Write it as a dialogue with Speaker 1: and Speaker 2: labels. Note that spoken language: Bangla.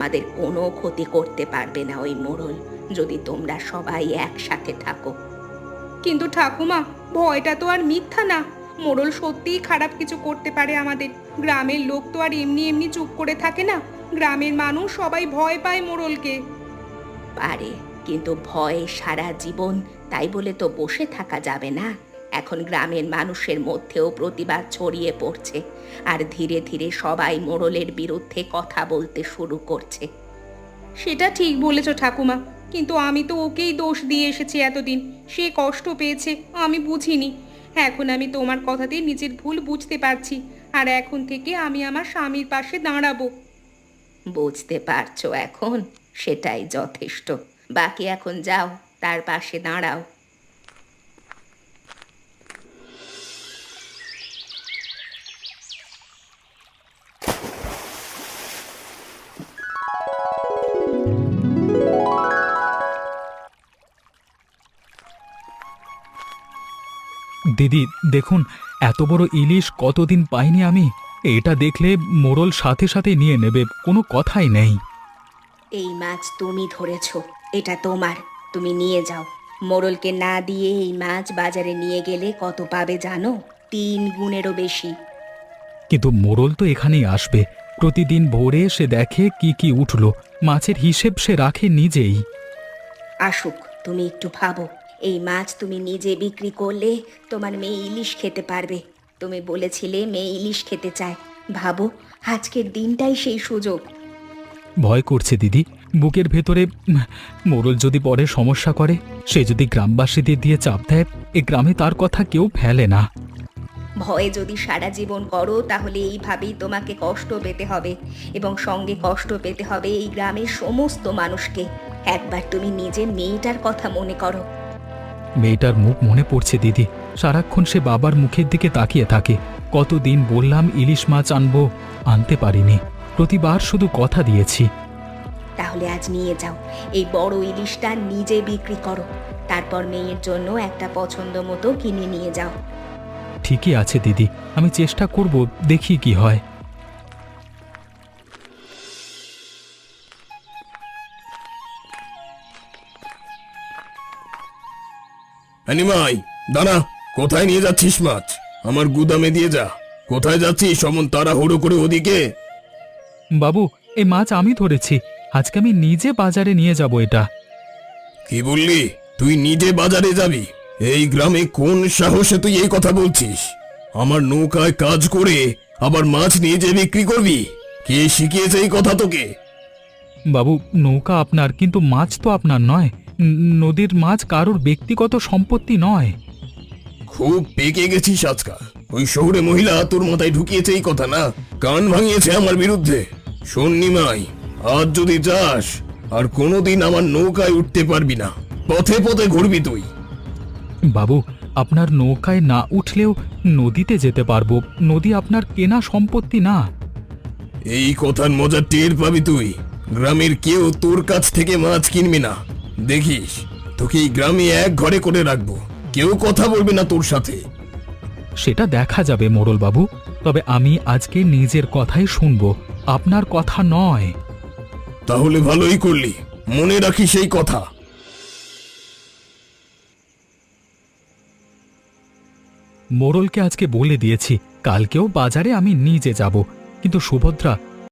Speaker 1: আমাদের কোনো ক্ষতি করতে পারবে না ওই মোড়ল, যদি তোমরা সবাই একসাথে থাকো। কিন্তু ঠাকুমা, ভয়টা তো আর মিথ্যা না। মোড়ল সত্যিই খারাপ কিছু করতে পারে আমাদের। গ্রামের লোক তো আর এমনি এমনি চুপ করে থাকে না। গ্রামের মানুষ সবাই ভয় পায় মোড়লকে। পারে, কিন্তু ভয়ে সারা জীবন, তাই বলে তো বসে থাকা যাবে না। এখন গ্রামের মানুষের মধ্যেও প্রতিবাদ ছড়িয়ে পড়ছে, আর ধীরে ধীরে সবাই মোড়লের বিরুদ্ধে কথা বলতে শুরু করছে। সেটা ঠিক বলেছ ঠাকুমা, কিন্তু আমি তো ওকেই দোষ দিয়ে এসেছি এতদিন। সে কষ্ট পেয়েছে, আমি বুঝিনি। এখন আমি তোমার কথাতেই নিজের ভুল বুঝতে পারছি, আর এখন থেকে আমি আমার স্বামীর পাশে দাঁড়াবো। বুঝতে পারছো এখন, সেটাই যথেষ্ট। বাকি এখন যাও, তার পাশে দাঁড়াও।
Speaker 2: দিদি দেখুন, এত বড় ইলিশ কতদিন পাইনি আমি। এটা দেখলে মোড়ল সাথে সাথে নিয়ে নেবে, কোনো কথাই নেই।
Speaker 1: এই মাছ তুমি ধরেছো, এটা তোমার, তুমি নিয়ে যাও। মোড়লকে না দিয়ে এই মাছ বাজারে নিয়ে গেলে কত পাবে জানো? 3 গুণেরও বেশি।
Speaker 2: কিন্তু মোড়ল তো এখানেই আসবে, প্রতিদিন ভোরে সে দেখে কি কি উঠল, মাছের হিসেব সে রাখে নিজেই।
Speaker 1: আসুক, তুমি একটু ভাবো। এই মাছ তুমি নিজে বিক্রি করলে তোমার মেয়ে ইলিশ খেতে পারবে। তুমি বলেছিলে মেয়ে ইলিশ খেতে চায়। ভাবো, আজকের দিনটাই সেই সুযোগ।
Speaker 2: ভয় করছে দিদি, বুকের ভেতরে। মোড়ল যদি পরে সমস্যা করে, সে যদি গ্রামবাসীদের দিয়ে চাপ দেয়, এ গ্রামে তার কথা কেউ ফেলে না।
Speaker 1: ভয়ে যদি সারা জীবন করো, তাহলে এইভাবেই তোমাকে কষ্ট পেতে হবে, এবং সঙ্গে কষ্ট পেতে হবে এই গ্রামের সমস্ত মানুষকে। একবার তুমি নিজের মেয়েটার কথা মনে করো।
Speaker 2: মেয়েটার মুখ মনে পড়ছে দিদি, সারাক্ষণ সে বাবার মুখের দিকে তাকিয়ে থাকে। কতদিন বললাম ইলিশ মাছ আনবো, আনতে পারিনি। প্রতিবার শুধু কথা দিয়েছি।
Speaker 1: তাহলে আজ নিয়ে যাও, এই বড় ইলিশটা নিজে বিক্রি করো। তারপর মেয়ের জন্য একটা পছন্দ মতো কিনে নিয়ে যাও।
Speaker 2: ঠিকই আছে দিদি, আমি চেষ্টা করব, দেখি কি হয়।
Speaker 3: নিমাই, দাঁড়া। কোথায় নিয়ে যাচ্ছিস মাছ? আমার গুদামে দিয়ে যা। কোথায় যাচ্ছিস অমন তাড়াহুড়ো করে ওদিকে?
Speaker 2: বাবু, এই মাছ আমি ধরেছি, আজকে আমি নিজে বাজারে নিয়ে যাব এটা।
Speaker 3: কি বললি? তুই নিজে বাজারে যাবি? এই গ্রামে কোন সাহসে তুই এই কথা বলছিস? আমার নৌকায় কাজ করে আবার মাছ নিয়ে যে বিক্রি করবি? কে শিখিয়েছে এই কথা তোকে?
Speaker 2: বাবু, নৌকা আপনার, কিন্তু মাছ তো আপনার নয়। নদীর মাছ কারোর ব্যক্তিগত সম্পত্তি নয়।
Speaker 3: খুব পেকে গেছিস আজকাল। ওই শহুরে মহিলা তোর মাথায় ঢুকিয়েছে এই কথা না? কান ভাঙিয়েছে আমার বিরুদ্ধে। শোন নিমাই, আজ যদি যাস, আর কোনোদিন আমার নৌকায় উঠতে পারবি না। পথে পথে ঘুরবি তুই।
Speaker 2: বাবু, আপনার নৌকায় না উঠলেও নদীতে যেতে পারবো। নদী আপনার কেনা সম্পত্তি না।
Speaker 3: এই কথার মজা টের পাবি তুই। গ্রামের কেউ তোর কাছ থেকে মাছ কিনবে না। দেখিস, তোকে এই গ্রামে এক ঘরে করে রাখবো। কেউ কথা বলবে না তোর সাথে।
Speaker 2: সেটা দেখা যাবে মোড়ল বাবু, তবে আমি আজকে নিজের কথাই শুনবো, আপনার কথা নয়।
Speaker 3: তাহলে ভালোই করলি, মনে রাখি সেই কথা।
Speaker 2: মোড়লকে আজকে বলে দিয়েছি, কালকেও বাজারে আমি নিজে যাব। কিন্তু সুভদ্রা,